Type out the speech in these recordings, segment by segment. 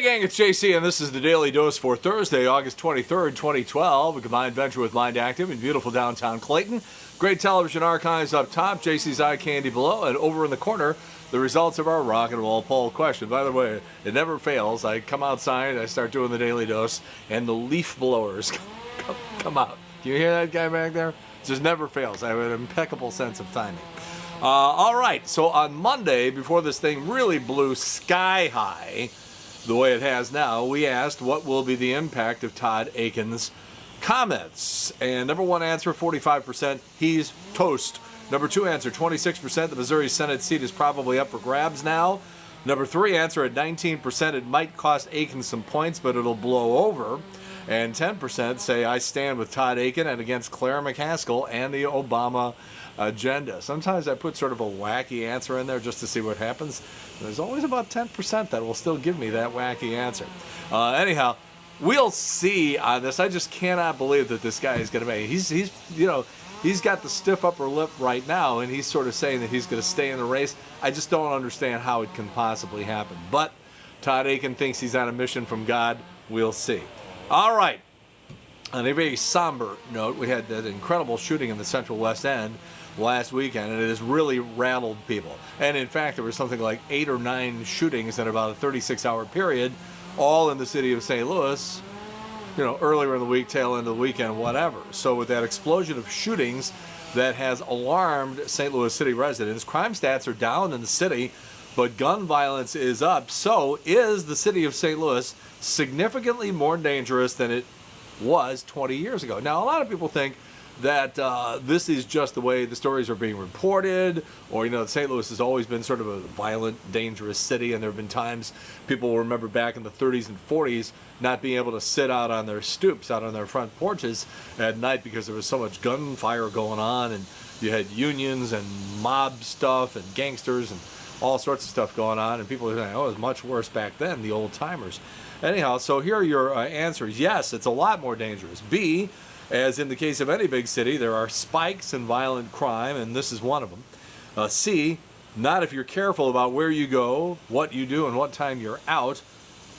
Hey gang, it's JC and this is the Daily Dose for Thursday, August 23rd, 2012. A combined venture with Mind Active in beautiful downtown Clayton. Great television archives up top, JC's eye candy below, and over in the corner, the results of our rock and roll poll question. By the way, it never fails. I come outside, I start doing the Daily Dose, and the leaf blowers come out. Can you hear that guy back there? It just never fails. I have an impeccable sense of timing. All right, so on Monday, before this thing really blew sky high, the way it has now, we asked what will be the impact of Todd Akin's comments. And number one answer, 45%, he's toast. Number two answer, 26%, the Missouri Senate seat is probably up for grabs now. Number three answer at 19%, it might cost Akin some points, but it'll blow over. And 10% say, I stand with Todd Akin and against Claire McCaskill and the Obama agenda. Sometimes I put sort of a wacky answer in there just to see what happens. There's always about 10% that will still give me that wacky answer. Anyhow, we'll see on this. I just cannot believe that this guy is going to make. He's got the stiff upper lip right now, and he's sort of saying that he's going to stay in the race. I just don't understand how it can possibly happen. But Todd Akin thinks he's on a mission from God. We'll see. All right. On a very somber note, we had that incredible shooting in the Central West End last weekend, and it has really rattled people. And in fact, there was something like 8 or 9 shootings in about a 36-hour period, all in the city of St. Louis, earlier in the week, tail end of the weekend, whatever. So with that explosion of shootings that has alarmed St. Louis City residents, crime stats are down in the city, but gun violence is up. So is the city of St. Louis significantly more dangerous than it was 20 years ago? Now, a lot of people think that this is just the way the stories are being reported, or, St. Louis has always been sort of a violent, dangerous city, and there have been times people will remember back in the 30s and 40s not being able to sit out on their stoops, out on their front porches at night because there was so much gunfire going on, and you had unions and mob stuff and gangsters and all sorts of stuff going on, and people are saying, oh, it was much worse back then, the old timers. Anyhow, so here are your answers. Yes, it's a lot more dangerous. B, as in the case of any big city, there are spikes in violent crime, and this is one of them. C, not if you're careful about where you go, what you do, and what time you're out.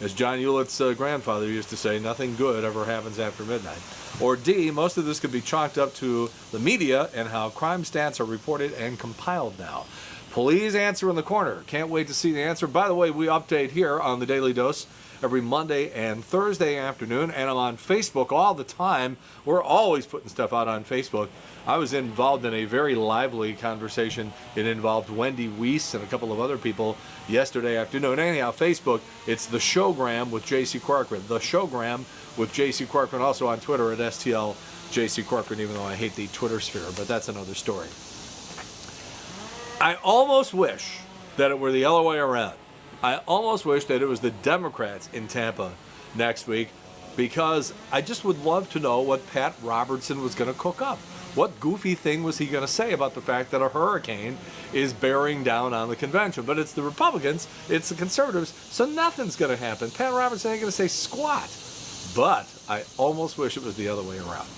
As John Hewlett's grandfather used to say, nothing good ever happens after midnight. Or D, most of this could be chalked up to the media and how crime stats are reported and compiled now. Please answer in the corner. Can't wait to see the answer. By the way, we update here on the Daily Dose every Monday and Thursday afternoon, and I'm on Facebook all the time. We're always putting stuff out on Facebook. I was involved in a very lively conversation. It involved Wendy Weiss and a couple of other people yesterday afternoon. Anyhow, Facebook, it's The Showgram with JC Corcoran. The Showgram with JC Corcoran, also on Twitter at STL JC Corcoran, even though I hate the Twitter sphere, but that's another story. I almost wish that it were the other way around. I almost wish that it was the Democrats in Tampa next week, because I just would love to know what Pat Robertson was going to cook up. What goofy thing was he going to say about the fact that a hurricane is bearing down on the convention? But it's the Republicans, it's the conservatives, so nothing's going to happen. Pat Robertson ain't going to say squat. But I almost wish it was the other way around.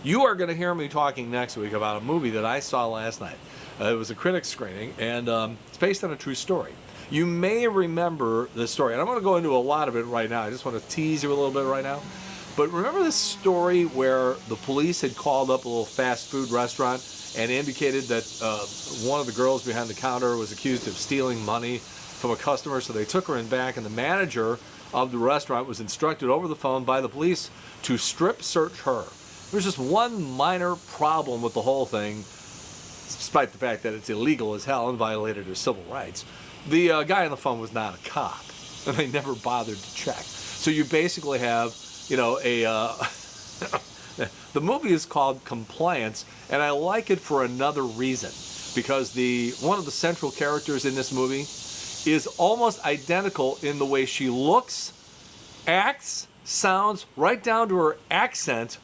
You are going to hear me talking next week about a movie that I saw last night. It was a critic screening, and it's based on a true story. You may remember this story, and I'm going to go into a lot of it right now. I just want to tease you a little bit right now. But remember this story where the police had called up a little fast food restaurant and indicated that one of the girls behind the counter was accused of stealing money from a customer, so they took her in back, and the manager of the restaurant was instructed over the phone by the police to strip search her. There's just one minor problem with the whole thing, despite the fact that it's illegal as hell and violated her civil rights. The guy on the phone was not a cop, and they never bothered to check. So you basically have, the movie is called Compliance, and I like it for another reason, because one of the central characters in this movie is almost identical in the way she looks, acts, sounds, right down to her accent,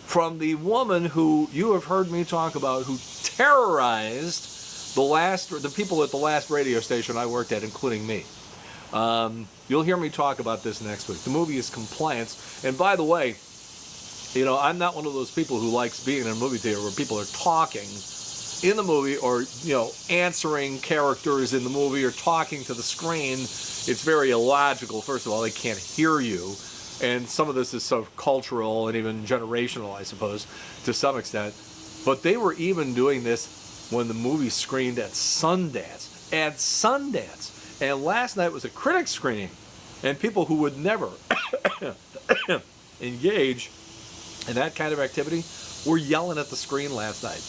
from the woman who you have heard me talk about, who terrorized the people at the last radio station I worked at, including me. You'll hear me talk about this next week. The movie is Compliance. And by the way, I'm not one of those people who likes being in a movie theater where people are talking in the movie, or answering characters in the movie or talking to the screen, it's very illogical. First of all, they can't hear you, and some of this is sort of cultural and even generational, I suppose, to some extent. But they were even doing this when the movie screened at Sundance. At Sundance. And last night was a critic screening, and people who would never engage in that kind of activity were yelling at the screen last night.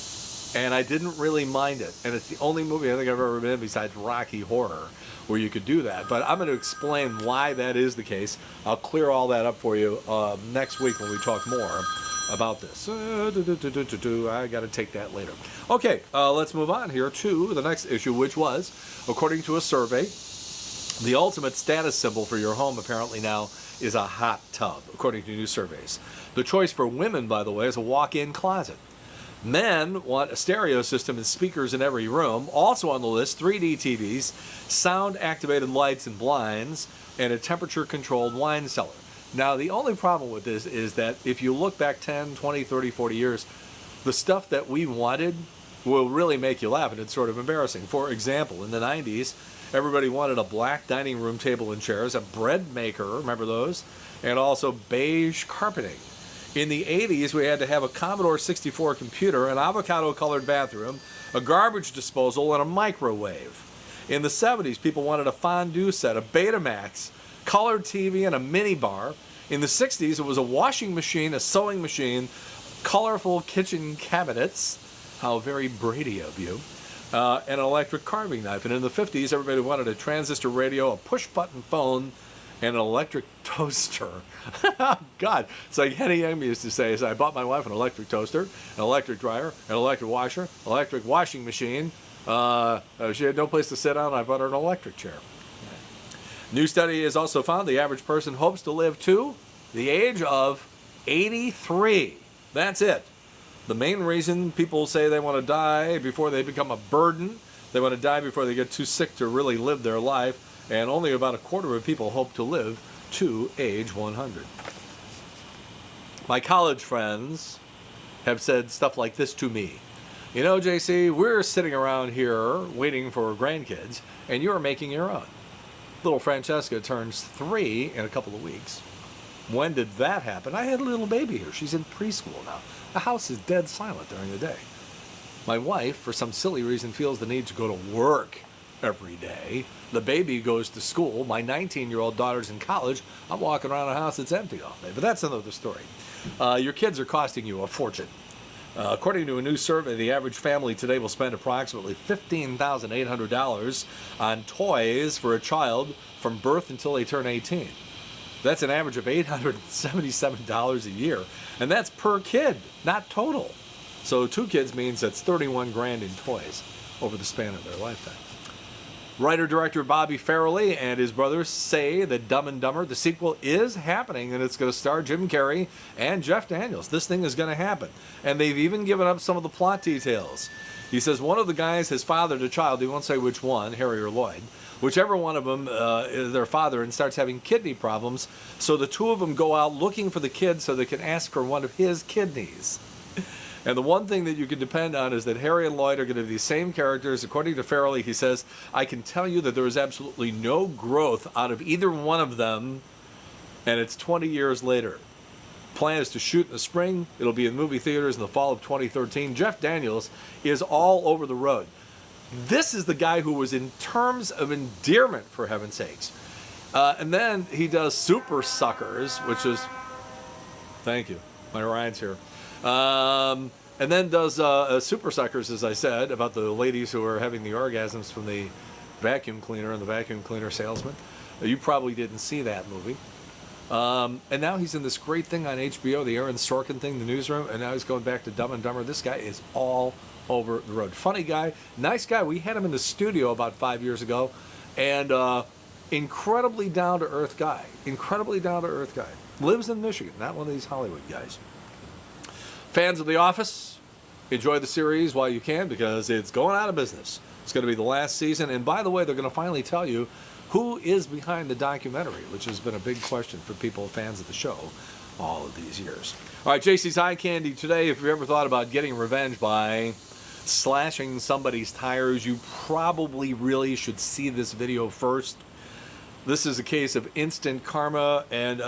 And I didn't really mind it. And it's the only movie I think I've ever been in besides Rocky Horror where you could do that. But I'm going to explain why that is the case. I'll clear all that up for you next week when we talk more about this. I got to take that later. Okay, let's move on here to the next issue, which was, according to a survey, the ultimate status symbol for your home apparently now is a hot tub, according to new surveys. The choice for women, by the way, is a walk-in closet. Men want a stereo system and speakers in every room. Also on the list, 3D TVs, sound-activated lights and blinds, and a temperature-controlled wine cellar. Now, the only problem with this is that if you look back 10, 20, 30, 40 years, the stuff that we wanted will really make you laugh, and it's sort of embarrassing. For example, in the 90s, everybody wanted a black dining room table and chairs, a bread maker, remember those, and also beige carpeting. In the 80s, we had to have a Commodore 64 computer, an avocado-colored bathroom, a garbage disposal, and a microwave. In the 70s, people wanted a fondue set, a Betamax, colored TV, and a mini bar. In the 60s, it was a washing machine, a sewing machine, colorful kitchen cabinets, how very Brady of you, and an electric carving knife. And in the 50s, everybody wanted a transistor radio, a push-button phone, and an electric toaster. God, it's like Henny Young used to say, I bought my wife an electric toaster, an electric dryer, an electric washer, electric washing machine. She had no place to sit down, I bought her an electric chair. New study has also found the average person hopes to live to the age of 83. That's it. The main reason people say they want to die before they become a burden, they want to die before they get too sick to really live their life, and only about a quarter of people hope to live to age 100. My college friends have said stuff like this to me. You know, JC, we're sitting around here waiting for grandkids, and you're making your own. Little Francesca turns 3 in a couple of weeks. When did that happen? I had a little baby here. She's in preschool now. The house is dead silent during the day. My wife, for some silly reason, feels the need to go to work every day. The baby goes to school. My 19-year-old daughter's in college. I'm walking around a house that's empty all day. But that's another story. Your kids are costing you a fortune. According to a new survey, the average family today will spend approximately $15,800 on toys for a child from birth until they turn 18. That's an average of $877 a year. And that's per kid, not total. So 2 kids means that's 31 grand in toys over the span of their lifetime. Writer-director Bobby Farrelly and his brothers say that Dumb and Dumber, the sequel, is happening, and it's going to star Jim Carrey and Jeff Daniels. This thing is going to happen. And they've even given up some of the plot details. He says one of the guys has fathered a child, he won't say which one, Harry or Lloyd, whichever one of them is their father, and starts having kidney problems, so the 2 of them go out looking for the kid so they can ask for one of his kidneys. And the one thing that you can depend on is that Harry and Lloyd are going to be the same characters. According to Farrelly, he says, I can tell you that there is absolutely no growth out of either one of them, and it's 20 years later. Plan is to shoot in the spring. It'll be in movie theaters in the fall of 2013. Jeff Daniels is all over the road. This is the guy who was in Terms of Endearment, for heaven's sakes. And then he does Super Suckers, which is... Thank you. My Ryan's here. And then does Super Suckers, as I said, about the ladies who are having the orgasms from the vacuum cleaner and the vacuum cleaner salesman. You probably didn't see that movie. And now he's in this great thing on HBO, the Aaron Sorkin thing, The Newsroom, and now he's going back to Dumb and Dumber. This guy is all over the road. Funny guy, nice guy. We had him in the studio about 5 years ago, and incredibly down-to-earth guy. Incredibly down-to-earth guy. Lives in Michigan, not one of these Hollywood guys. Fans of The Office, enjoy the series while you can because it's going out of business. It's going to be the last season. And by the way, they're going to finally tell you who is behind the documentary, which has been a big question for people, fans of the show, all of these years. All right, JC's Eye Candy today. If you ever thought about getting revenge by slashing somebody's tires, you probably really should see this video first. This is a case of instant karma, and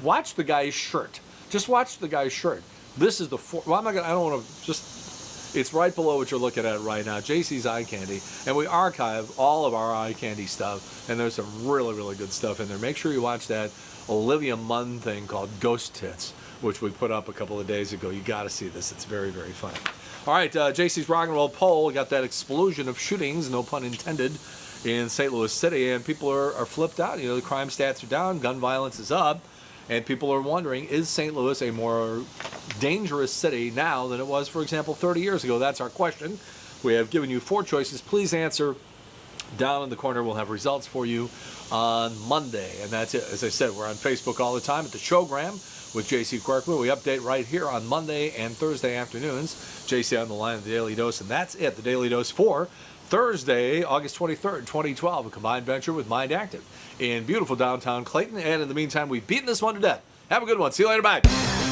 watch the guy's shirt. Just watch the guy's shirt. This is the well, I don't want to just. It's right below what you're looking at right now, JC's Eye Candy, and we archive all of our eye candy stuff, and there's some really, really good stuff in there. Make sure you watch that Olivia Munn thing called Ghost Tits, which we put up a couple of days ago. You got to see this; it's very, very funny. All right, JC's Rock and Roll Poll got that explosion of shootings, no pun intended, in St. Louis City, and people are flipped out. You know, the crime stats are down, gun violence is up, and people are wondering, is St. Louis a more dangerous city now than it was, for example, 30 years ago? That's our question. We have given you 4 choices. Please answer. Down in the corner, we'll have results for you on Monday, and that's it. As I said, we're on Facebook all the time at the Showgram with JC Quirkman. We update right here on Monday and Thursday afternoons. JC on the line of the Daily Dose, and that's it. The Daily Dose for Thursday, August 23rd, 2012, a combined venture with Mind Active in beautiful downtown Clayton. And in the meantime, we've beaten this one to death. Have a good one. See you later. Bye.